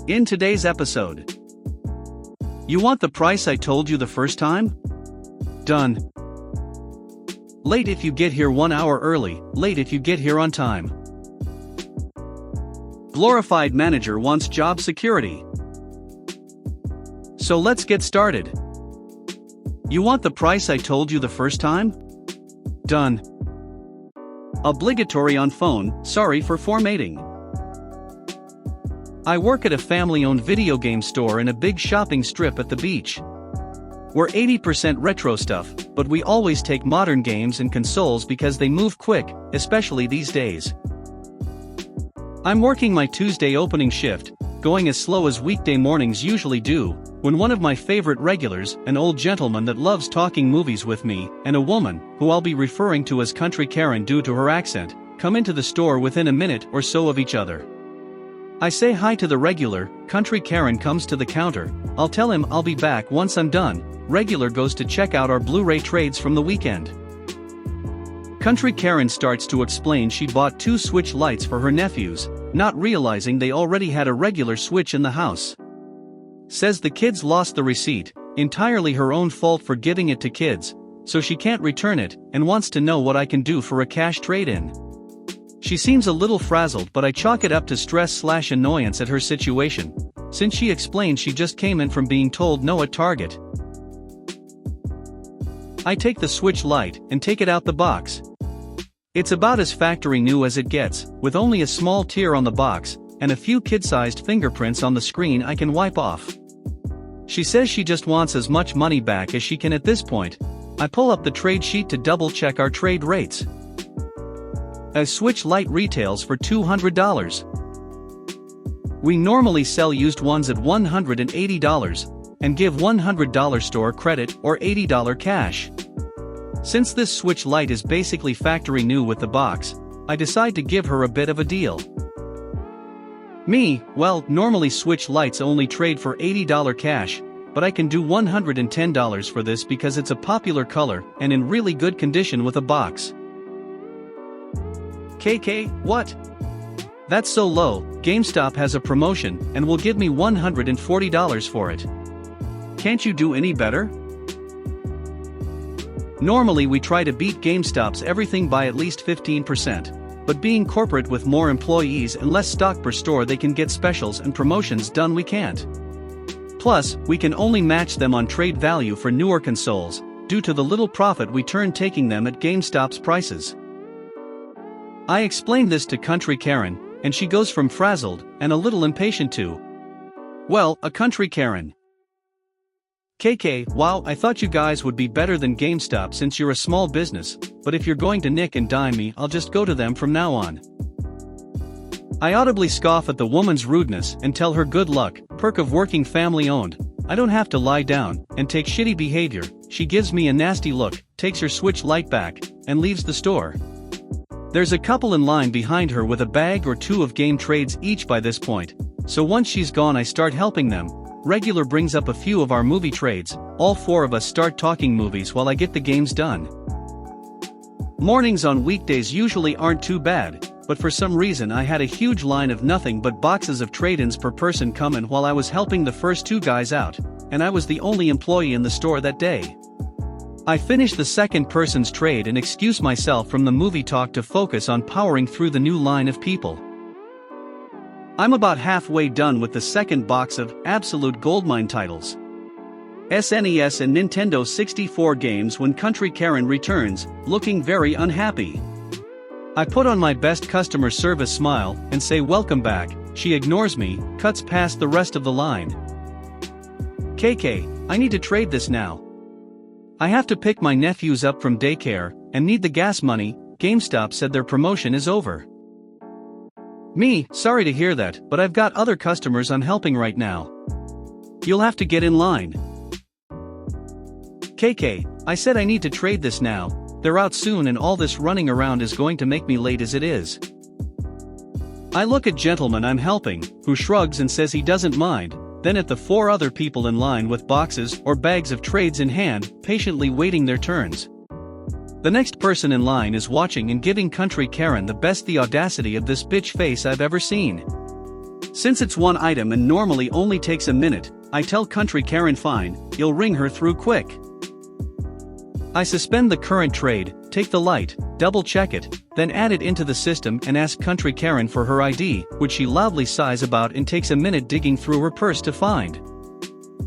In today's episode, you want the price I told you the first time? Done. Late if you get here 1 hour early, late if you get here on time. Glorified manager wants job security. So let's get started. You want the price I told you the first time? Done. Obligatory on phone, sorry for formatting. I work at a family-owned video game store in a big shopping strip at the beach. We're 80% retro stuff, but we always take modern games and consoles because they move quick, especially these days. I'm working my Tuesday opening shift, going as slow as weekday mornings usually do, when one of my favorite regulars, an old gentleman that loves talking movies with me, and a woman, who I'll be referring to as Country Karen due to her accent, come into the store within a minute or so of each other. I say hi to the regular, Country Karen comes to the counter, I'll tell him I'll be back once I'm done, regular goes to check out our Blu-ray trades from the weekend. Country Karen starts to explain she bought 2 Switch lights for her nephews, not realizing they already had a regular Switch in the house. Says the kids lost the receipt, entirely her own fault for giving it to kids, so she can't return it, and wants to know what I can do for a cash trade-in. She seems a little frazzled, but I chalk it up to stress/annoyance at her situation, since she explained she just came in from being told no at Target. I take the Switch Lite and take it out the box. It's about as factory new as it gets, with only a small tear on the box, and a few kid-sized fingerprints on the screen I can wipe off. She says she just wants as much money back as she can at this point. I pull up the trade sheet to double-check our trade rates. A Switch Lite retails for $200. We normally sell used ones at $180, and give $100 store credit or $80 cash. Since this Switch Lite is basically factory new with the box, I decide to give her a bit of a deal. Well, normally Switch Lites only trade for $80 cash, but I can do $110 for this because it's a popular color and in really good condition with a box. KK, what? That's so low, GameStop has a promotion and will give me $140 for it. Can't you do any better? Normally we try to beat GameStop's everything by at least 15%, but being corporate with more employees and less stock per store they can get specials and promotions done we can't. Plus, we can only match them on trade value for newer consoles, due to the little profit we turn taking them at GameStop's prices. I explained this to Country Karen, and she goes from frazzled and a little impatient to, well, a Country Karen. KK, wow, I thought you guys would be better than GameStop since you're a small business, but if you're going to nick and dime me, I'll just go to them from now on. I audibly scoff at the woman's rudeness and tell her good luck, perk of working family-owned, I don't have to lie down and take shitty behavior. She gives me a nasty look, takes her Switch Lite back, and leaves the store. There's a couple in line behind her with a bag or 2 of game trades each by this point, so once she's gone I start helping them. Regular brings up a few of our movie trades, all 4 of us start talking movies while I get the games done. Mornings on weekdays usually aren't too bad, but for some reason I had a huge line of nothing but boxes of trade-ins per person coming while I was helping the first 2 guys out, and I was the only employee in the store that day. I finish the second person's trade and excuse myself from the movie talk to focus on powering through the new line of people. I'm about halfway done with the second box of absolute goldmine titles. SNES and Nintendo 64 games when Country Karen returns, looking very unhappy. I put on my best customer service smile and say welcome back. She ignores me, cuts past the rest of the line. KK, I need to trade this now. I have to pick my nephews up from daycare, and need the gas money. GameStop said their promotion is over. Sorry to hear that, but I've got other customers I'm helping right now. You'll have to get in line. KK, I said I need to trade this now, they're out soon and all this running around is going to make me late as it is. I look at gentleman I'm helping, who shrugs and says he doesn't mind, then at the 4 other people in line with boxes or bags of trades in hand, patiently waiting their turns. The next person in line is watching and giving Country Karen the audacity of this bitch face I've ever seen. Since it's one item and normally only takes a minute, I tell Country Karen fine, you'll ring her through quick. I suspend the current trade, take the light, double check it, then add it into the system and ask Country Karen for her ID, which she loudly sighs about and takes a minute digging through her purse to find.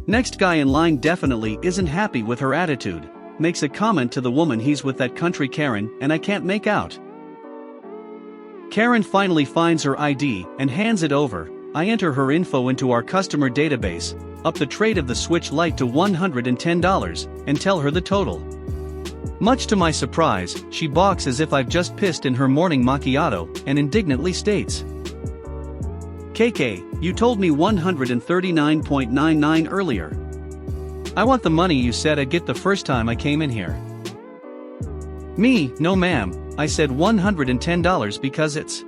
Next guy in line definitely isn't happy with her attitude, makes a comment to the woman he's with, that Country Karen, and I can't make out. Karen finally finds her ID and hands it over. I enter her info into our customer database, up the trade of the Switch Lite to $110, and tell her the total. Much to my surprise, she balks as if I've just pissed in her morning macchiato, and indignantly states, "KK, you told me 139.99 earlier. I want the money you said I'd get the first time I came in here." Me, "No ma'am, I said $110 because it's..."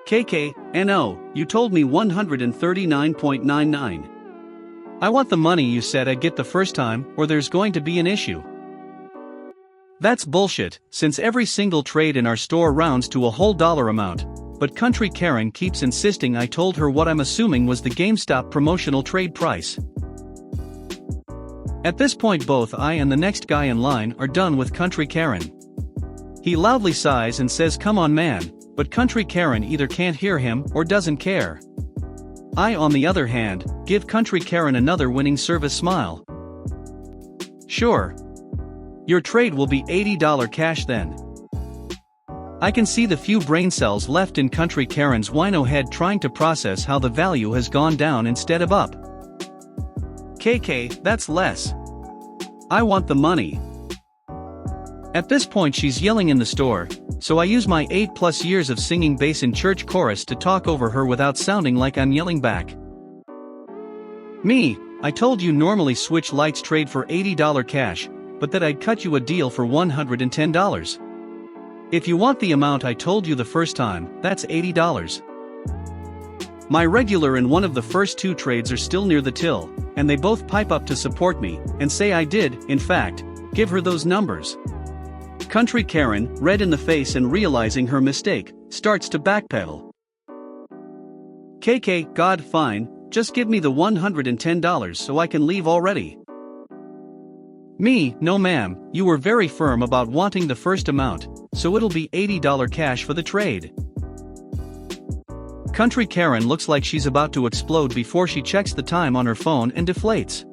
"KK, no, you told me 139.99. I want the money you said I'd get the first time, or there's going to be an issue." That's bullshit, since every single trade in our store rounds to a whole dollar amount, but Country Karen keeps insisting I told her what I'm assuming was the GameStop promotional trade price. At this point both I and the next guy in line are done with Country Karen. He loudly sighs and says come on man, but Country Karen either can't hear him or doesn't care. I on the other hand, give Country Karen another winning service smile. "Sure. Your trade will be $80 cash then." I can see the few brain cells left in Country Karen's wino head trying to process how the value has gone down instead of up. "KK, that's less. I want the money." At this point she's yelling in the store, so I use my 8+ years of singing bass in church chorus to talk over her without sounding like I'm yelling back. "Me, I told you normally Switch Lites trade for $80 cash, but that I'd cut you a deal for $110. If you want the amount I told you the first time, that's $80. My regular and one of the first two trades are still near the till, and they both pipe up to support me, and say I did, in fact, give her those numbers. Country Karen, red in the face and realizing her mistake, starts to backpedal. "KK, God fine, just give me the $110 so I can leave already." Me, "No ma'am, you were very firm about wanting the first amount, so it'll be $80 cash for the trade." Country Karen looks like she's about to explode before she checks the time on her phone and deflates.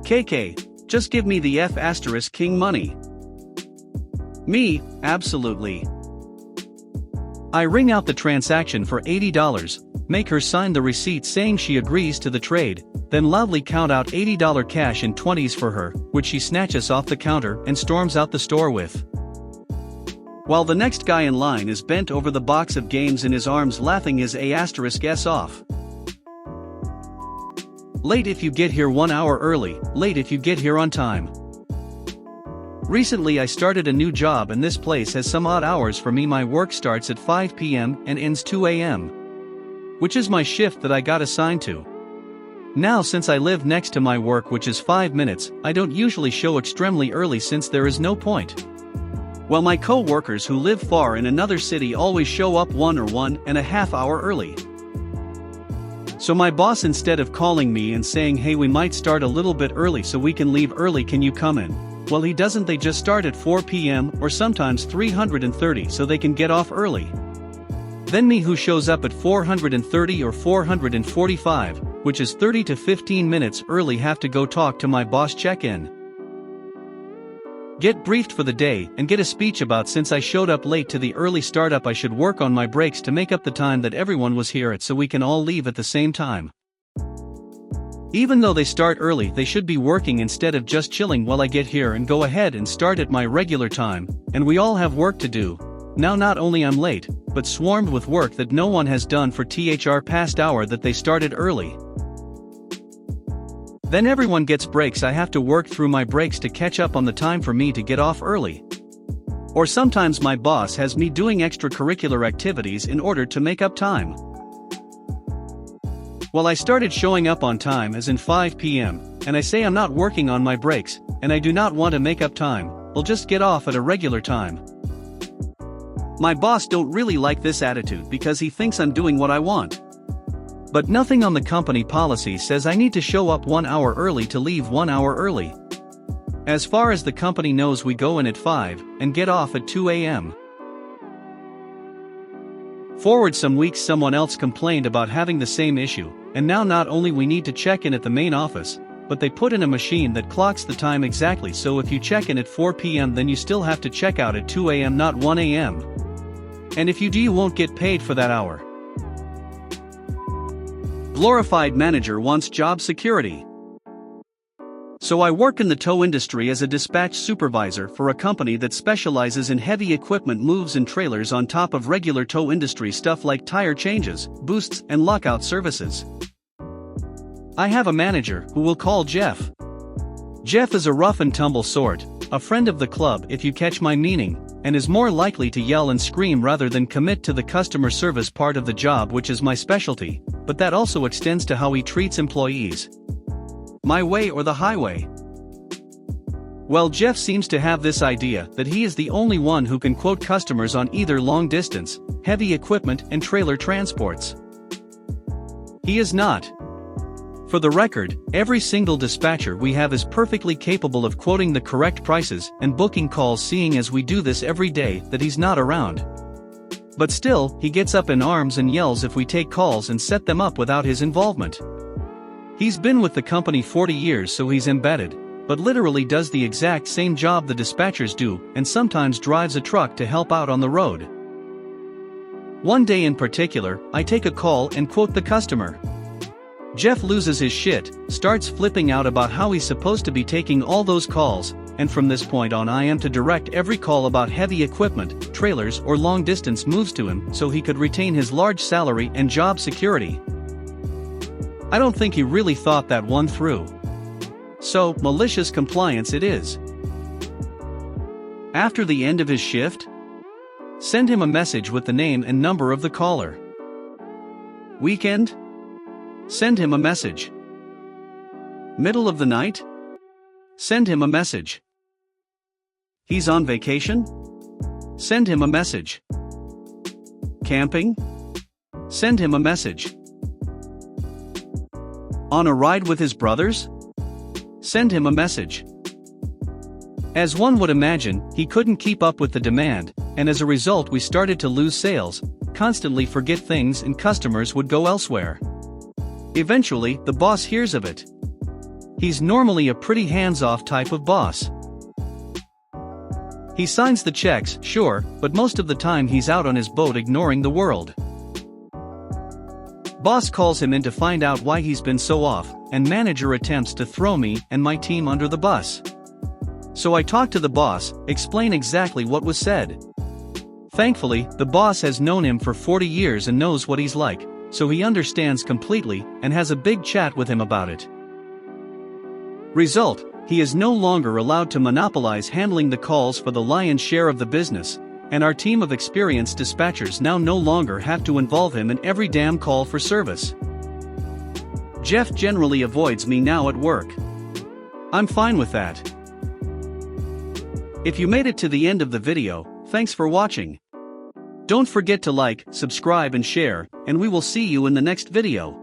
"KK, just give me the F***king money." Me, "Absolutely." I ring out the transaction for $80, make her sign the receipt saying she agrees to the trade, then loudly count out $80 cash in 20s for her, which she snatches off the counter and storms out the store with. While the next guy in line is bent over the box of games in his arms laughing his A**s off. Late if you get here 1 hour early, late if you get here on time. Recently I started a new job and this place has some odd hours for me. My work starts at 5 p.m. and ends 2 a.m. which is my shift that I got assigned to. Now since I live next to my work which is 5 minutes, I don't usually show extremely early since there is no point. Well, my co-workers who live far in another city always show up 1.5 hours early. So my boss, instead of calling me and saying hey we might start a little bit early so we can leave early, can you come in? Well he doesn't, they just start at 4 p.m. or sometimes 3:30 so they can get off early. Then me, who shows up at 4:30 or 4:45, which is 30 to 15 minutes early, have to go talk to my boss, check in, get briefed for the day, and get a speech about since I showed up late to the early startup I should work on my breaks to make up the time that everyone was here at so we can all leave at the same time. Even though they start early, they should be working instead of just chilling while I get here and go ahead and start at my regular time, and we all have work to do. Now not only I'm late, but swarmed with work that no one has done for THR past hour that they started early. Then everyone gets breaks. I have to work through my breaks to catch up on the time for me to get off early. Or sometimes my boss has me doing extracurricular activities in order to make up time. Well, I started showing up on time as in 5 p.m., and I say I'm not working on my breaks, and I do not want to make up time, I'll just get off at a regular time. My boss don't really like this attitude because he thinks I'm doing what I want. But nothing on the company policy says I need to show up 1 hour early to leave 1 hour early. As far as the company knows, we go in at 5 and get off at 2 a.m. Forward some weeks, someone else complained about having the same issue, and now not only we need to check in at the main office, but they put in a machine that clocks the time exactly, so if you check in at 4 p.m. then you still have to check out at 2 a.m. not 1 a.m. And if you do, you won't get paid for that hour. Glorified manager wants job security. So I work in the tow industry as a dispatch supervisor for a company that specializes in heavy equipment moves and trailers on top of regular tow industry stuff like tire changes, boosts, and lockout services. I have a manager who we'll call Jeff. Jeff is a rough and tumble sort, a friend of the club if you catch my meaning, and is more likely to yell and scream rather than commit to the customer service part of the job, which is my specialty, but that also extends to how he treats employees. My way or the highway. Well, Jeff seems to have this idea that he is the only one who can quote customers on either long distance, heavy equipment, and trailer transports. He is not. For the record, every single dispatcher we have is perfectly capable of quoting the correct prices and booking calls, seeing as we do this every day that he's not around. But still, he gets up in arms and yells if we take calls and set them up without his involvement. He's been with the company 40 years, so he's embedded, but literally does the exact same job the dispatchers do, and sometimes drives a truck to help out on the road. One day in particular, I take a call and quote the customer. Jeff loses his shit, starts flipping out about how he's supposed to be taking all those calls, and from this point on I am to direct every call about heavy equipment, trailers, or long distance moves to him so he could retain his large salary and job security. I don't think he really thought that one through. So, malicious compliance it is. After the end of his shift, send him a message with the name and number of the caller. Weekend? Send him a message. Middle of the night? Send him a message. He's on vacation? Send him a message. Camping? Send him a message. On a ride with his brothers? Send him a message. As one would imagine, he couldn't keep up with the demand, and as a result we started to lose sales, constantly forget things, and customers would go elsewhere. Eventually, the boss hears of it. He's normally a pretty hands-off type of boss. He signs the checks, sure, but most of the time he's out on his boat ignoring the world. Boss calls him in to find out why he's been so off, and manager attempts to throw me and my team under the bus. So I talk to the boss, explain exactly what was said. Thankfully, the boss has known him for 40 years and knows what he's like, so he understands completely and has a big chat with him about it. Result, he is no longer allowed to monopolize handling the calls for the lion's share of the business, and our team of experienced dispatchers now no longer have to involve him in every damn call for service. Jeff generally avoids me now at work. I'm fine with that. If you made it to the end of the video, thanks for watching. Don't forget to like, subscribe and share, and we will see you in the next video.